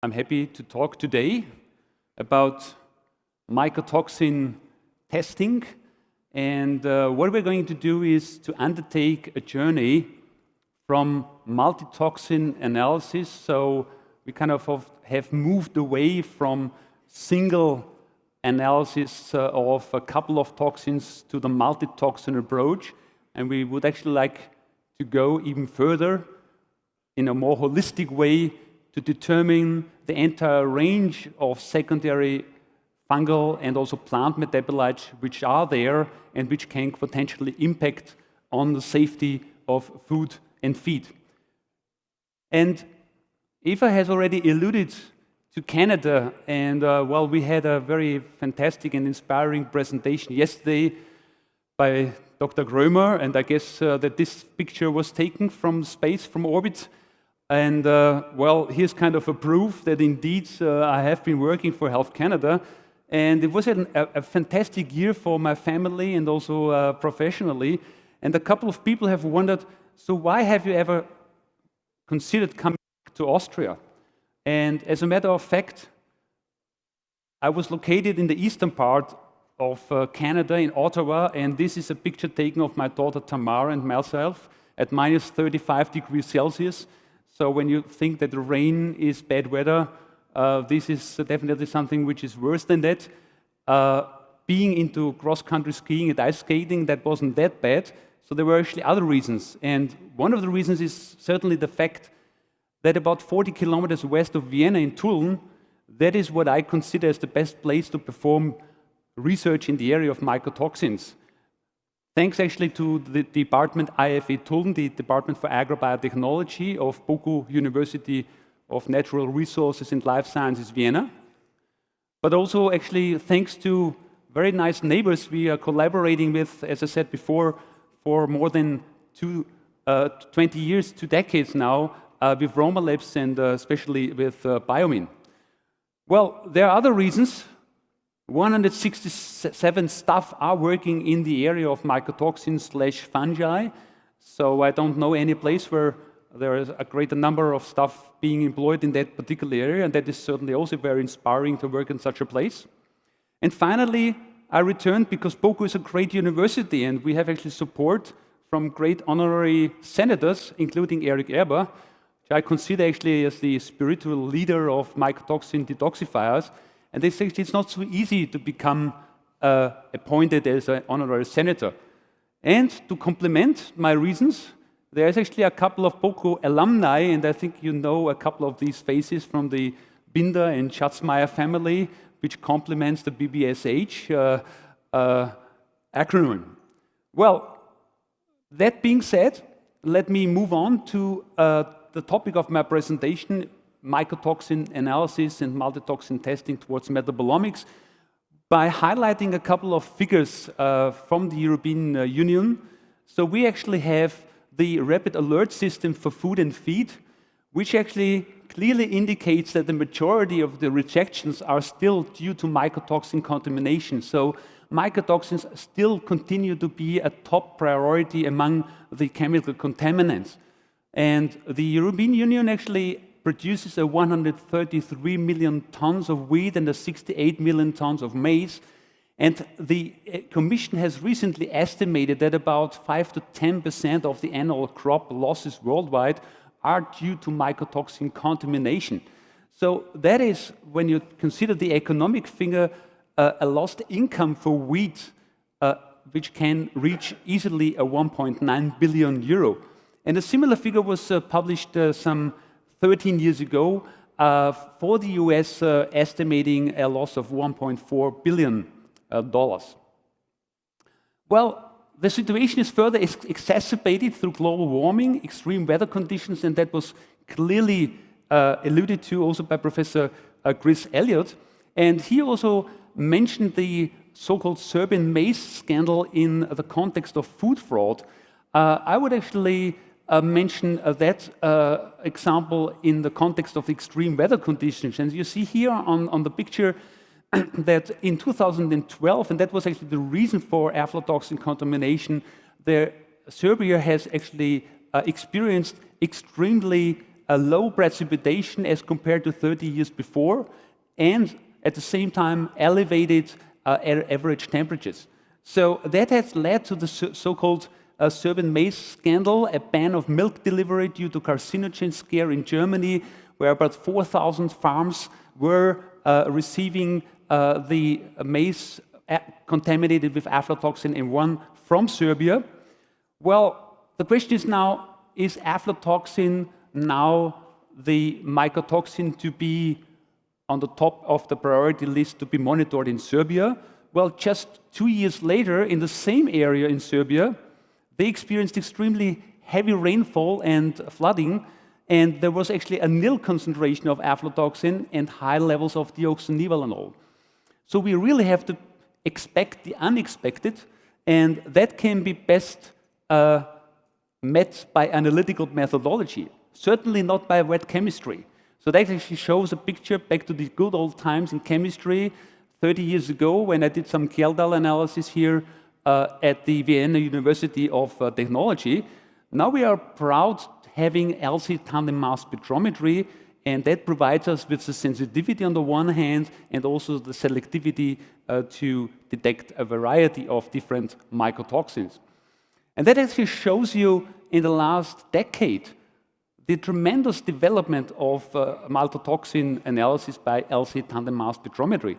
I'm happy to talk today about mycotoxin testing, and what we're going to do is to undertake a journey from multi-toxin analysis. So we kind of have moved away from single analysis of a couple of toxins to the multi-toxin approach, and we would actually like to go even further in a more holistic way to determine the entire range of secondary fungal and also plant metabolites which are there and which can potentially impact on the safety of food and feed. And Eva has already alluded to Canada, and well, we had a very fantastic and inspiring presentation yesterday by Dr. Grömer, and I guess that this picture was taken from space, from orbit. And well, here's kind of a proof that indeed I have been working for Health Canada, and it was a fantastic year for my family and also professionally. And a couple of people have wondered, so why have you ever considered coming to Austria? And as a matter of fact, I was located in the eastern part of Canada, in Ottawa, and this is a picture taken of my daughter Tamara and myself at minus 35 degrees Celsius. So when you think that the rain is bad weather, this is definitely something which is worse than that. Being into cross-country skiing and ice skating, that wasn't that bad. So there were actually other reasons. And one of the reasons is certainly the fact that about 40 kilometers west of Vienna in Tulln, that is what I consider as the best place to perform research in the area of mycotoxins. Thanks actually to the department IFA Tulln, the Department for Agrobiotechnology of BOKU University of Natural Resources and Life Sciences, Vienna. But also actually thanks to very nice neighbors we are collaborating with, as I said before, for more than 20 years, 2 decades now, with Roma Labs and especially with Biomin. Well, there are other reasons. 167 staff are working in the area of mycotoxins/fungi, so I don't know any place where there is a greater number of staff being employed in that particular area, and that is certainly also very inspiring to work in such a place. And finally, I returned because BOKU is a great university, and we have actually support from great honorary senators, including Eric Erber, which I consider actually as the spiritual leader of mycotoxin detoxifiers. And they say it's not so easy to become appointed as an honorary senator. And to complement my reasons, there's actually a couple of BOKU alumni, and I think you know a couple of these faces from the Binder and Schatzmeier family, which complements the BBSH acronym. Well, that being said, let me move on to the topic of my presentation, mycotoxin analysis and multi-toxin testing towards metabolomics, by highlighting a couple of figures from the European Union. So we actually have the rapid alert system for food and feed, which actually clearly indicates that the majority of the rejections are still due to mycotoxin contamination. So mycotoxins still continue to be a top priority among the chemical contaminants. And the European Union actually produces 133 million tons of wheat and 68 million tons of maize. And the Commission has recently estimated that about 5 to 10% of the annual crop losses worldwide are due to mycotoxin contamination. So that is, when you consider the economic figure, a lost income for wheat, which can reach easily a 1.9 billion euro. And a similar figure was published some 13 years ago for the US, estimating a loss of $1.4 billion. Well, the situation is further exacerbated through global warming, extreme weather conditions, and that was clearly alluded to also by Professor Chris Elliott. And he also mentioned the so-called Serbian maize scandal in the context of food fraud. I would actually mention that example in the context of extreme weather conditions. And you see here on the picture that in 2012, and that was actually the reason for aflatoxin contamination, Serbia has actually experienced extremely a low precipitation as compared to 30 years before, and at the same time elevated average temperatures. So that has led to the so-called Serbian maize scandal, a ban of milk delivery due to carcinogen scare in Germany, where about 4,000 farms were receiving the maize contaminated with aflatoxin N1 from Serbia. Well, the question is now, is aflatoxin now the mycotoxin to be on the top of the priority list to be monitored in Serbia? Well, just 2 years later, in the same area in Serbia, they experienced extremely heavy rainfall and flooding, and there was actually a nil concentration of aflatoxin and high levels of deoxynivalenol. So we really have to expect the unexpected, and that can be best met by analytical methodology, certainly not by wet chemistry. So that actually shows a picture back to the good old times in chemistry, 30 years ago, when I did some Kjeldal analysis here at the Vienna University of Technology. Now we are proud having LC tandem mass spectrometry, and that provides us with the sensitivity on the one hand and also the selectivity to detect a variety of different mycotoxins. And that actually shows you in the last decade the tremendous development of mycotoxin analysis by LC tandem mass spectrometry.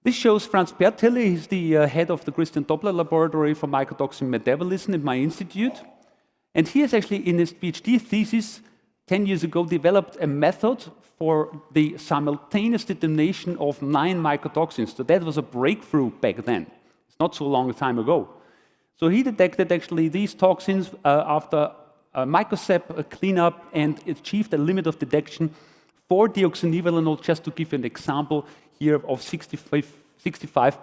This shows Franz Pertille. He's the head of the Christian Doppler Laboratory for Mycotoxin Metabolism at my institute. And he has actually, in his PhD thesis 10 years ago, developed a method for the simultaneous detonation of 9 mycotoxins. So that was a breakthrough back then. It's not so long a time ago. So he detected actually these toxins after a microsep cleanup and achieved a limit of detection for deoxynivalenol, just to give you an example here of 65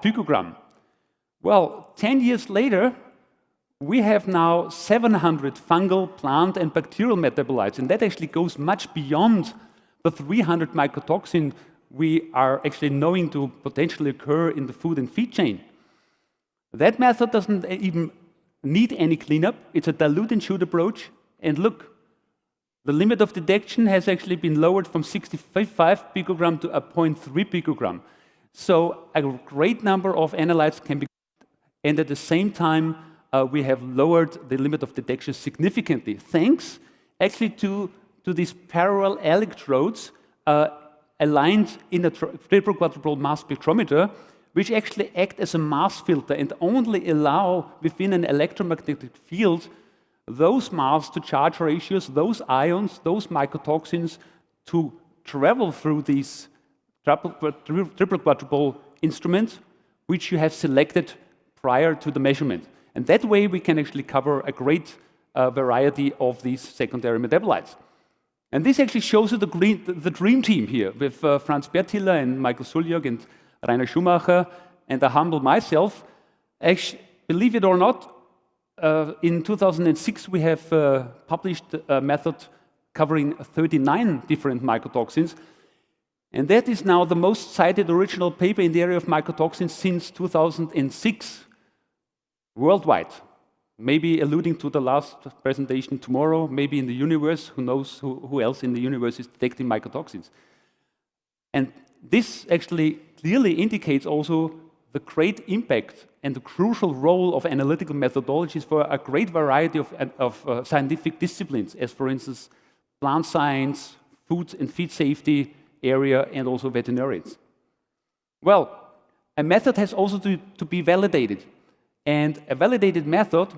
picogram. Well, 10 years later, we have now 700 fungal, plant, and bacterial metabolites, and that actually goes much beyond the 300 mycotoxin we are actually knowing to potentially occur in the food and feed chain. That method doesn't even need any cleanup. It's a dilute and shoot approach, and look, the limit of detection has actually been lowered from 65 picogram to a 0.3 picogram. So a great number of analytes can be, and at the same time, we have lowered the limit of detection significantly, thanks actually to these parallel electrodes aligned in a triple quadruple mass spectrometer, which actually act as a mass filter and only allow within an electromagnetic field those mass to charge ratios, those ions, those mycotoxins to travel through these triple quadruple instruments, which you have selected prior to the measurement. And that way we can actually cover a great variety of these secondary metabolites. And this actually shows you the dream team here with Franz Pertille and Michael Suljog and Rainer Schumacher and the humble myself. Actually, believe it or not, in 2006 we have published a method covering 39 different mycotoxins, and that is now the most cited original paper in the area of mycotoxins since 2006 worldwide. Maybe alluding to the last presentation tomorrow, maybe in the universe, who knows who else in the universe is detecting mycotoxins. And this actually clearly indicates also the great impact and the crucial role of analytical methodologies for a great variety of scientific disciplines, as for instance, plant science, food and feed safety area, and also veterinarians. Well, a method has also to be validated. And a validated method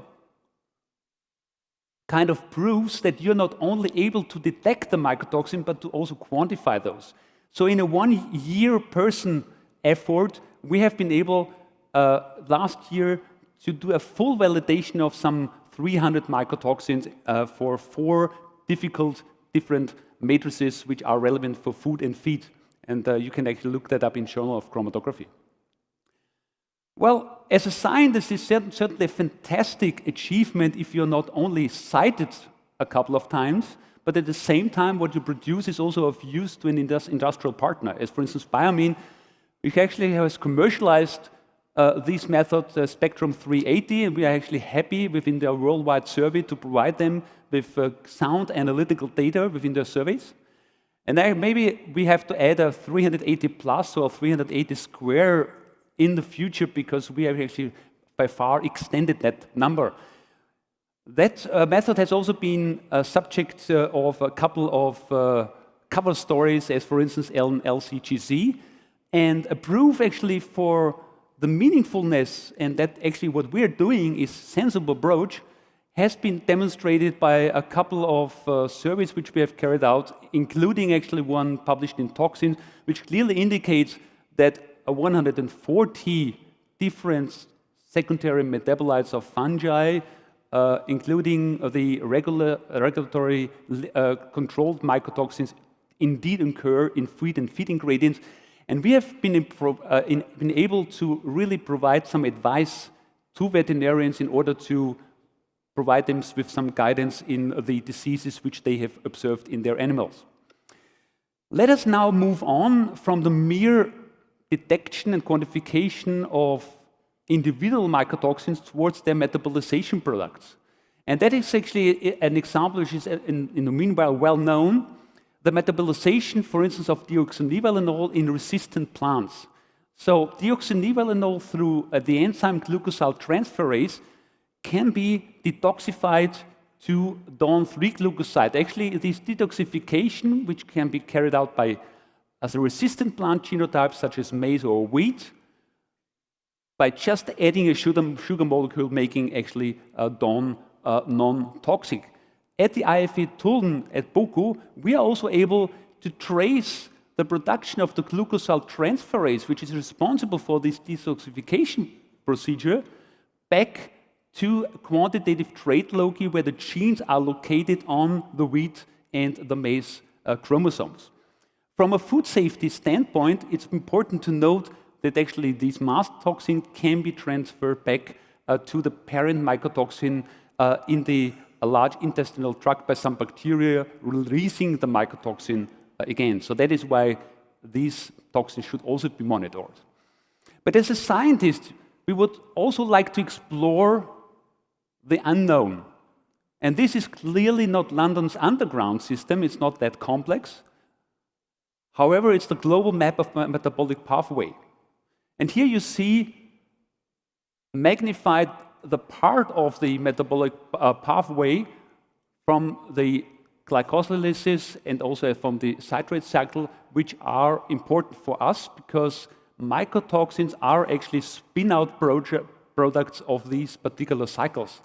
kind of proves that you're not only able to detect the mycotoxin, but to also quantify those. So in a 1 year person effort, we have been able last year to do a full validation of some 300 mycotoxins for 4 different matrices which are relevant for food and feed. And you can actually look that up in Journal of Chromatography. Well, as a scientist, it's certainly a fantastic achievement if you're not only cited a couple of times, but at the same time, what you produce is also of use to an industrial partner, as for instance, Biomine, which actually has commercialized this method, Spectrum 380, and we are actually happy within their worldwide survey to provide them with sound analytical data within their surveys. And maybe we have to add a 380 plus or 380 square in the future because we have actually by far extended that number. That method has also been subject of a couple of cover stories, as for instance LCGC, and a proof actually for the meaningfulness, and that actually what we're doing is sensible approach, has been demonstrated by a couple of surveys which we have carried out, including actually one published in Toxin, which clearly indicates that 140 different secondary metabolites of fungi, including the regulatory controlled mycotoxins, indeed occur in feed and feed ingredients. And we have been able to really provide some advice to veterinarians in order to provide them with some guidance in the diseases which they have observed in their animals. Let us now move on from the mere detection and quantification of individual mycotoxins towards their metabolization products. And that is actually an example which is in the meanwhile well known. The metabolization, for instance, of deoxynivalenol in resistant plants. So deoxynivalenol through the enzyme glucosyl transferase can be detoxified to DON3 glucoside. Actually, this detoxification, which can be carried out by as a resistant plant genotype such as maize or wheat, by just adding a sugar molecule, making actually DON non-toxic. At the IFE Tulln at BOKU, we are also able to trace the production of the glucosyl transferase, which is responsible for this detoxification procedure, back to quantitative trait loci where the genes are located on the wheat and the maize chromosomes. From a food safety standpoint, it's important to note that actually this mast toxin can be transferred back to the parent mycotoxin in the large intestinal tract by some bacteria, releasing the mycotoxin again. So that is why these toxins should also be monitored. But as a scientist, we would also like to explore the unknown. And this is clearly not London's underground system, it's not that complex. However, it's the global map of metabolic pathway. And here you see magnified the part of the metabolic pathway from the glycosylases and also from the citrate cycle, which are important for us because mycotoxins are actually spin-out products of these particular cycles.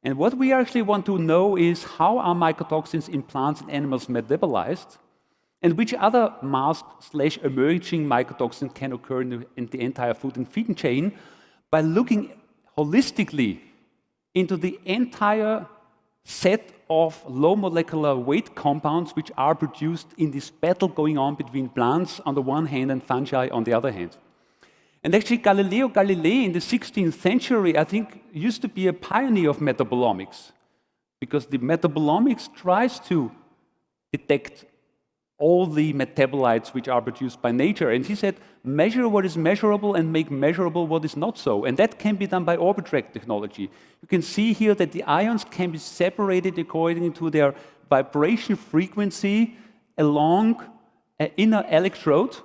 And what we actually want to know is how are mycotoxins in plants and animals metabolized, and which other masked/emerging mycotoxins can occur in the entire food and feed chain by looking holistically into the entire set of low molecular weight compounds which are produced in this battle going on between plants on the one hand and fungi on the other hand. And actually Galileo Galilei in the 16th century, I think, used to be a pioneer of metabolomics because the metabolomics tries to detect all the metabolites which are produced by nature. And he said, measure what is measurable and make measurable what is not so. And that can be done by Orbitrap Technology. You can see here that the ions can be separated according to their vibration frequency along an inner electrode.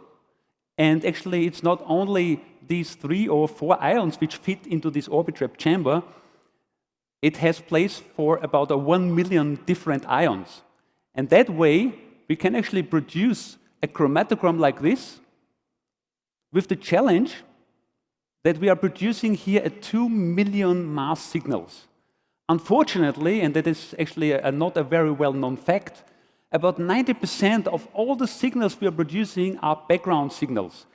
And actually, it's not only these 3 or 4 ions which fit into this Orbitrap chamber. It has place for about 1 million different ions. And that way, we can actually produce a chromatogram like this with the challenge that we are producing here 2 million mass signals. Unfortunately, and that is actually not a very well-known fact, about 90% of all the signals we are producing are background signals,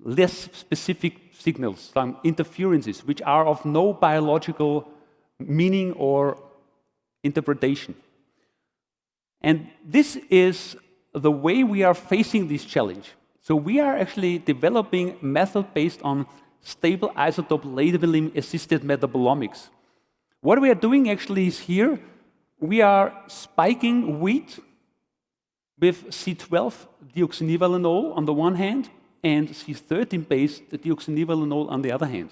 less specific signals, some interferences, which are of no biological meaning or interpretation. And this is the way we are facing this challenge. So we are actually developing a method based on stable isotope labeling assisted metabolomics. What we are doing actually is here, we are spiking wheat with C12 deoxynivalenol on the one hand and C13 based deoxynivalenol on the other hand.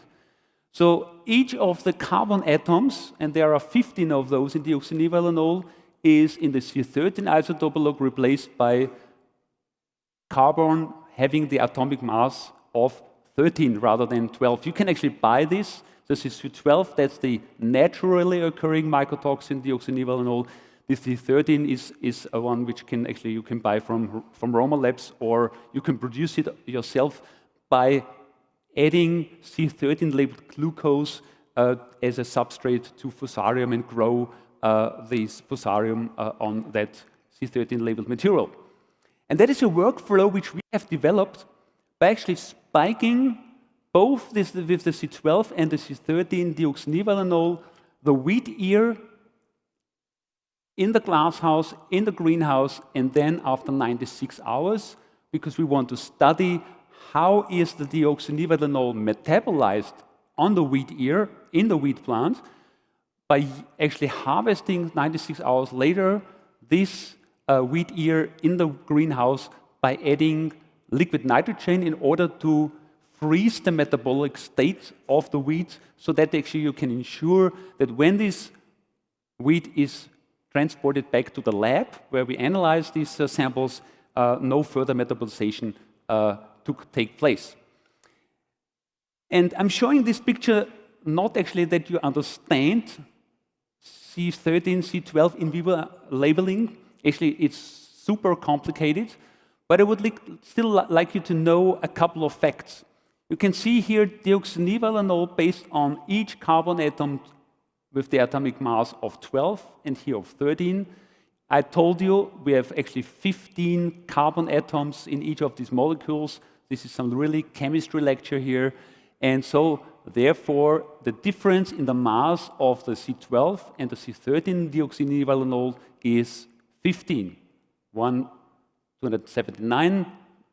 So each of the carbon atoms, and there are 15 of those in deoxynivalenol, is in the C13 isotope log replaced by carbon having the atomic mass of 13 rather than 12. You can actually buy this. This is C12, that's the naturally occurring mycotoxin, deoxynivalenol. This C13 is a one which can actually you can buy from Roma Labs, or you can produce it yourself by adding C13 labeled glucose as a substrate to fusarium and grow this fusarium on that C13 labeled material. And that is a workflow which we have developed by actually spiking both this, with the C12 and the C13 deoxynivalenol, the wheat ear in the glasshouse, in the greenhouse, and then after 96 hours, because we want to study how is the deoxynivalenol metabolized on the wheat ear, in the wheat plant, by actually harvesting 96 hours later this wheat ear in the greenhouse by adding liquid nitrogen in order to freeze the metabolic state of the wheat, so that actually you can ensure that when this wheat is transported back to the lab where we analyze these samples, no further metabolization take place. And I'm showing this picture not actually that you understand C13, C12 in vivo labeling. Actually, it's super complicated, but I would still like you to know a couple of facts. You can see here deoxynivalenol based on each carbon atom with the atomic mass of 12 and here of 13. I told you we have actually 15 carbon atoms in each of these molecules. This is some really chemistry lecture here. And so, therefore, the difference in the mass of the C12 and the C13 deoxynivalenol is 15. One 279,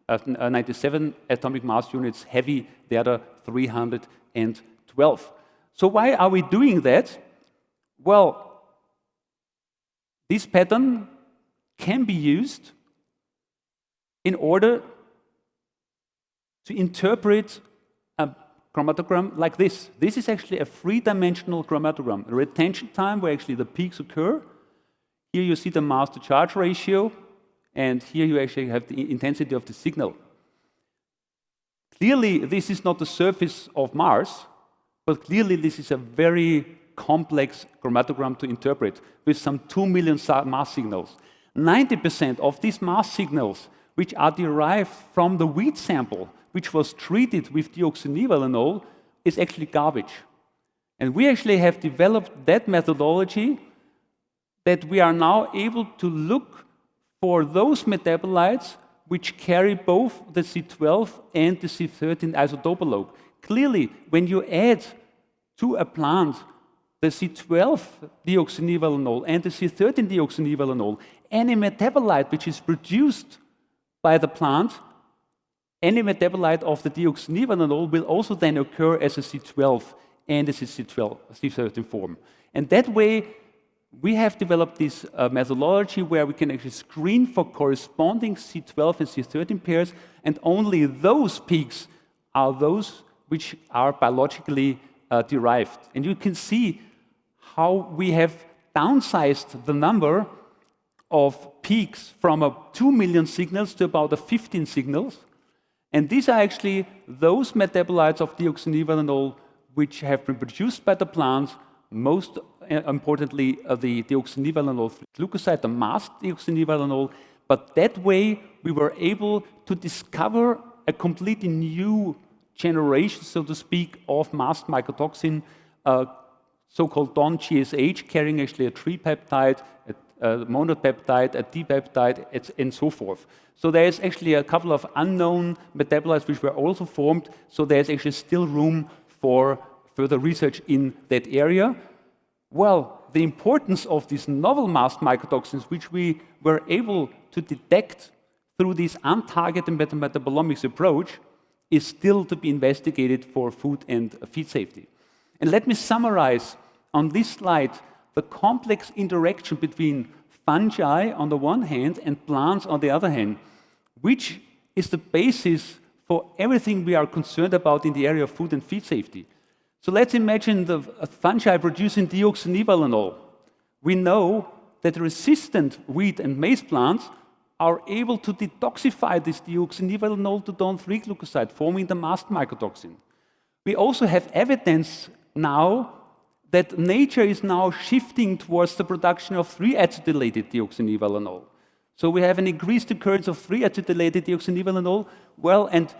97 atomic mass units heavy, the other 312. So why are we doing that? Well, this pattern can be used in order to interpret a chromatogram like this. This is actually a three-dimensional chromatogram. A retention time where actually the peaks occur. Here you see the mass-to-charge ratio, and here you actually have the intensity of the signal. Clearly, this is not the surface of Mars, but clearly this is a very complex chromatogram to interpret with some 2 million mass signals. 90% of these mass signals, which are derived from the wheat sample, which was treated with deoxynivalenol, is actually garbage. And we actually have developed that methodology that we are now able to look for those metabolites which carry both the C12 and the C13 isotope load. Clearly, when you add to a plant the C12 deoxynivalenol and the C13 deoxynivalenol, any metabolite which is produced by the plant, any metabolite of the deoxynivalenol will also then occur as a C12 and as a C13 form. And that way, we have developed this methodology where we can actually screen for corresponding C12 and C13 pairs, and only those peaks are those which are biologically derived. And you can see how we have downsized the number of peaks from 2 million signals to about 15 signals. And these are actually those metabolites of deoxynivalenol which have been produced by the plants, most importantly the deoxynivalenol glucoside, the masked deoxynivalenol. But that way we were able to discover a completely new generation, so to speak, of masked mycotoxin, so-called DON-GSH, carrying actually a tripeptide, a monopeptide, a dipeptide, and so forth. So there's actually a couple of unknown metabolites which were also formed, so there's actually still room for further research in that area. Well, the importance of these novel masked mycotoxins, which we were able to detect through this untargeted metabolomics approach, is still to be investigated for food and feed safety. And let me summarize on this slide the complex interaction between fungi on the one hand and plants on the other hand, which is the basis for everything we are concerned about in the area of food and feed safety. So let's imagine the fungi producing deoxynivalenol. We know that resistant wheat and maize plants are able to detoxify this deoxynivalenol to DON3 glucoside, forming the mast mycotoxin. We also have evidence now that nature is now shifting towards the production of 3-acetylated deoxynivalenol. So we have an increased occurrence of 3-acetylated deoxynivalenol. Well, and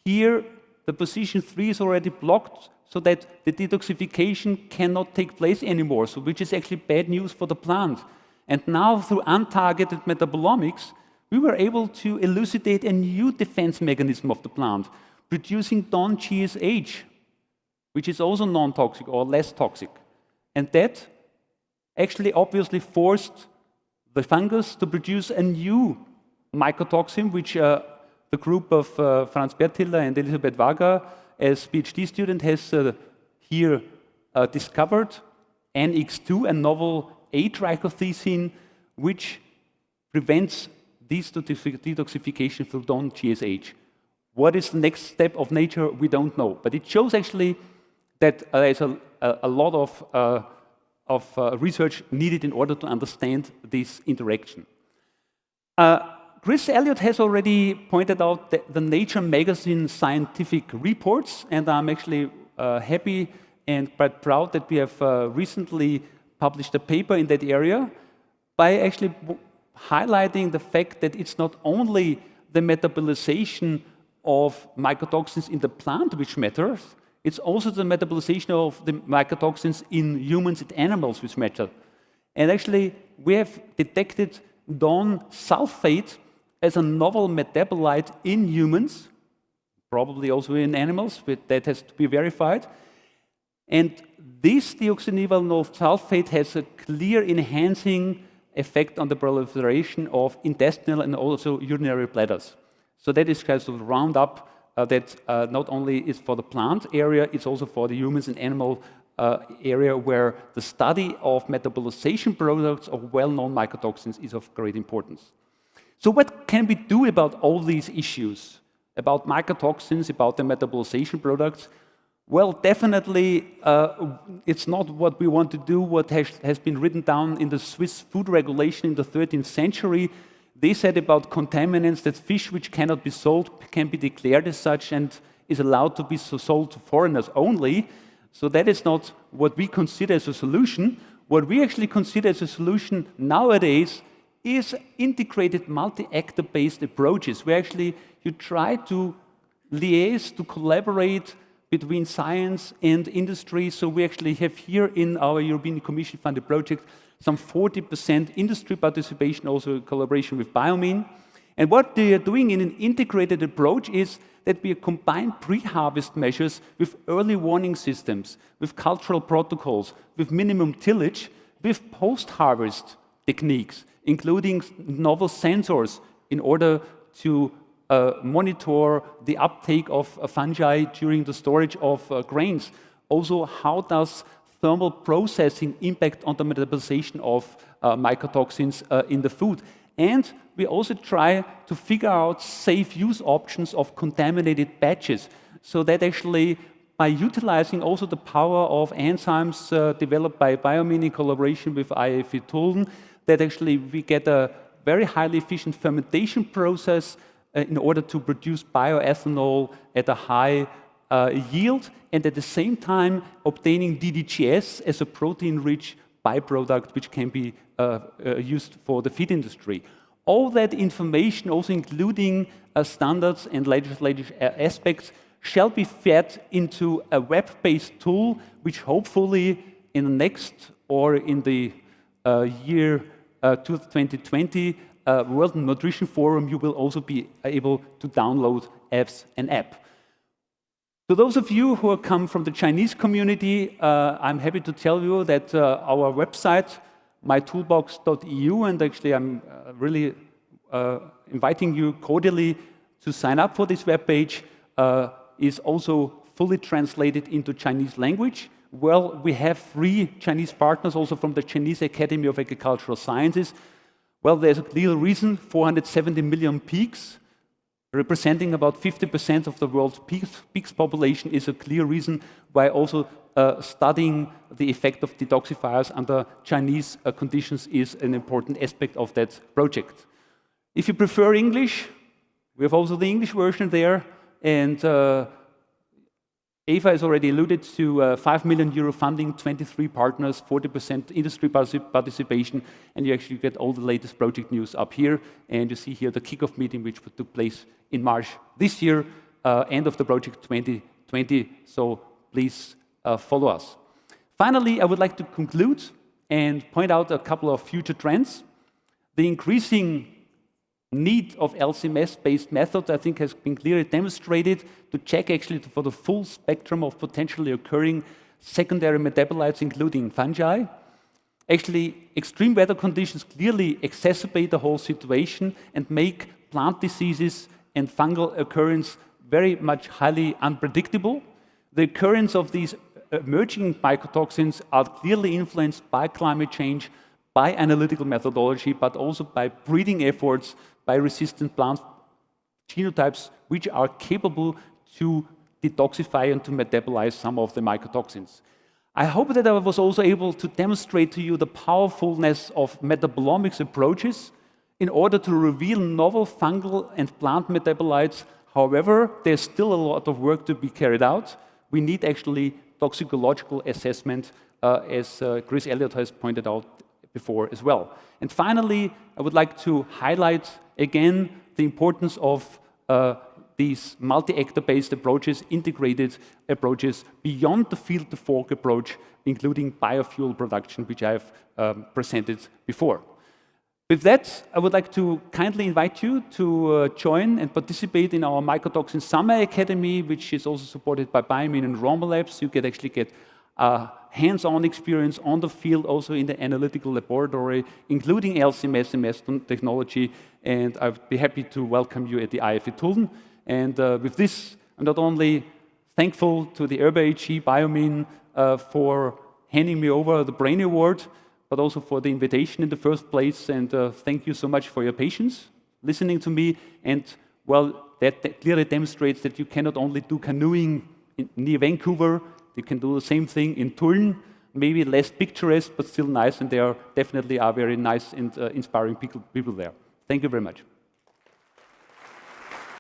here the position 3 is already blocked so that the detoxification cannot take place anymore, so which is actually bad news for the plant. And now through untargeted metabolomics, we were able to elucidate a new defense mechanism of the plant, producing DON-GSH, which is also non-toxic or less toxic. And that actually obviously forced the fungus to produce a new mycotoxin, which the group of Franz Bertiller and Elisabeth Wager, as PhD student, has here discovered NX2, a novel A-trichothecene, which prevents this detoxification through DON-GSH. What is the next step of nature? We don't know. But it shows actually that there's a lot of research needed in order to understand this interaction. Chris Elliott has already pointed out the Nature magazine scientific reports, and I'm actually happy and quite proud that we have recently published a paper in that area by actually highlighting the fact that it's not only the metabolization of mycotoxins in the plant which matters, it's also the metabolization of the mycotoxins in humans and animals which matter. And actually, we have detected DON sulfate as a novel metabolite in humans, probably also in animals, but that has to be verified. And this deoxynivalenol sulfate has a clear enhancing effect on the proliferation of intestinal and also urinary bladders. So that is kind of round up that not only is for the plant area, it's also for the humans and animal area where the study of metabolization products of well-known mycotoxins is of great importance. So what can we do about all these issues, about mycotoxins, about the metabolization products? Well, definitely it's not what we want to do, what has been written down in the Swiss food regulation in the 13th century. They said about contaminants that fish which cannot be sold can be declared as such and is allowed to be sold to foreigners only. So that is not what we consider as a solution. What we actually consider as a solution nowadays is integrated multi-actor-based approaches, where actually you try to liaise, to collaborate between science and industry. So we actually have here in our European Commission funded project some 40% industry participation, also in collaboration with Biomine. And what they are doing in an integrated approach is that we combine pre-harvest measures with early warning systems, with cultural protocols, with minimum tillage, with post-harvest techniques, including novel sensors in order to monitor the uptake of fungi during the storage of grains. Also, how does thermal processing impact on the metabolization of mycotoxins in the food? And we also try to figure out safe use options of contaminated batches, so that actually by utilizing also the power of enzymes developed by Biomine in collaboration with IFE Tulden, that actually we get a very highly efficient fermentation process in order to produce bioethanol at a high yield, and at the same time obtaining DDGS as a protein-rich byproduct which can be used for the feed industry. All that information, also including standards and legislative aspects, shall be fed into a web-based tool which hopefully in the next or in the year 2020 World Nutrition Forum, you will also be able to download as an app. To those of you who come from the Chinese community, I'm happy to tell you that our website, mytoolbox.eu, and actually I'm really inviting you cordially to sign up for this webpage, is also fully translated into Chinese language. Well, we have 3 Chinese partners also from the Chinese Academy of Agricultural Sciences. Well, there's a clear reason, 470 million peaks representing about 50% of the world's pigs population, is a clear reason why also studying the effect of detoxifiers under Chinese conditions is an important aspect of that project. If you prefer English, we have also the English version there, and Eva has already alluded to 5 million euro funding, 23 partners, 40% industry participation, and you actually get all the latest project news up here. And you see here the kickoff meeting, which took place in March this year, end of the project 2020. So please follow us. Finally, I would like to conclude and point out a couple of future trends. The increasing need of LC-MS-based methods, I think, has been clearly demonstrated to check actually for the full spectrum of potentially occurring secondary metabolites, including fungi. Actually, extreme weather conditions clearly exacerbate the whole situation and make plant diseases and fungal occurrence very much highly unpredictable. The occurrence of these emerging mycotoxins are clearly influenced by climate change, by analytical methodology, but also by breeding efforts, by resistant plant genotypes, which are capable to detoxify and to metabolize some of the mycotoxins. I hope that I was also able to demonstrate to you the powerfulness of metabolomics approaches in order to reveal novel fungal and plant metabolites. However, there's still a lot of work to be carried out. We need actually toxicological assessment, as Chris Elliott has pointed out before as well. And finally, I would like to highlight again the importance of these multi-actor-based approaches, integrated approaches beyond the field-to-fork approach, including biofuel production, which I have presented before. With that, I would like to kindly invite you to join and participate in our Mycotoxin Summer Academy, which is also supported by Biomin and Roma Labs. You can actually get hands-on experience on the field, also in the analytical laboratory, including LC-MS technology, and I'd be happy to welcome you at the IFE Tulln. And with this, I'm not only thankful to the Erba AG Biomin for handing me over the Brain Award, but also for the invitation in the first place, and thank you so much for your patience, listening to me, and well, that clearly demonstrates that you cannot only do canoeing near Vancouver, you can do the same thing in Tulln, maybe less picturesque, but still nice, and there definitely are very nice and inspiring people there. Thank you very much.